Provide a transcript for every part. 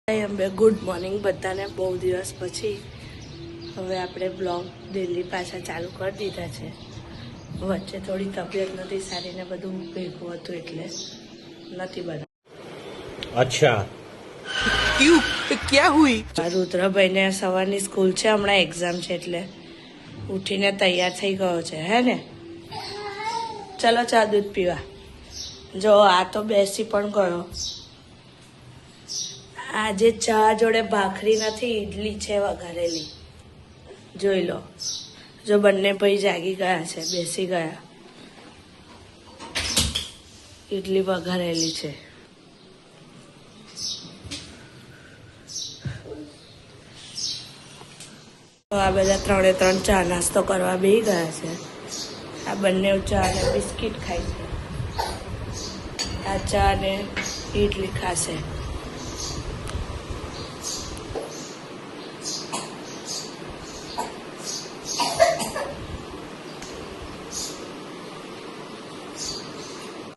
Good morning બધાને. બહુ દિવસ પછી હવે આપણે બ્લોગ ડેલી પાછા ચાલુ કરી દીધા છે. વચ્ચે થોડી તબિયત નથી સારી ને બધું ભેગું હતું એટલે નથી બનાવ્યું. अच्छा क्यों क्या हुई? રુદ્રભાઈને સવારની સ્કૂલ છે, હમણાં એક્ઝામ છે એટલે ઉઠીને તૈયાર થઈ ગયો છે. હે ને? ચલો ચા દૂધ પીવા. જો આ તો બેસી પણ ગયો. આજે ચા જોડે ભાખરી નથી, ઈડલી છે વઘારેલી. જોઈ લો. જો બંને ભાઈ જાગી ગયા છે, બેસી ગયા. ઈડલી વઘારેલી છે. આ બધા ત્રણે ત્રણ ચા નાસ્તો કરવા બેસી ગયા છે. આ બંને ચા અને બિસ્કિટ ખાય છે. આ ચા અને ઈડલી ખાશે.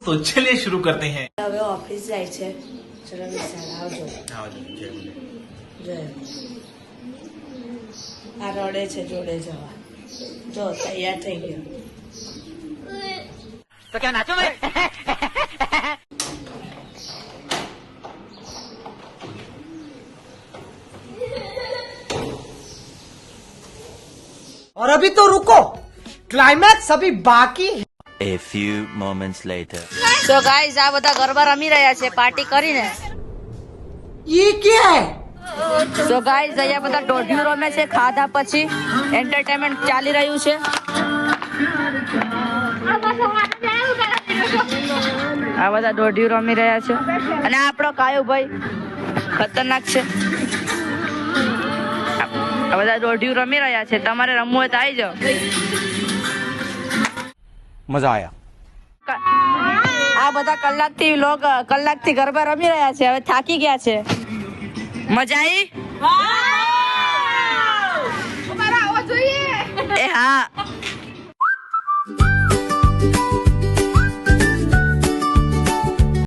तो चलिए शुरू करते हैं. હવે ઓફિસ જાય છે. ચલો વિશાલ આવજો. જય. આ રડે છે જોડે જવા. જો તૈયાર થઈ ગયો. तो क्या नाचो भाई? और अभी तो रुको, क्लाइमैक्स अभी बाकी है. A few moments later. તો ગાઈઝ આ બધા ગરબા રમી રહ્યા છે પાર્ટી કરીને. ये क्या है? તો ગાઈઝ અહીંયા બધા દોઢિયું રમે છે ખાધા પછી. એન્ટરટેનમેન્ટ ચાલી રહ્યું છે. આ બધા દોઢિયું રમી રહ્યા છે અને આપણો કાયુભાઈ ખતરનાક છે. આ બધા દોઢિયું રમી રહ્યા છે. તમારે રમવું હોય તો આવી જાઓ. मजा आया. આ બધા કલાકથી ગરબા રમી રહ્યા છે. હવે થાકી ગયા છે. મજા આવી? એ હા.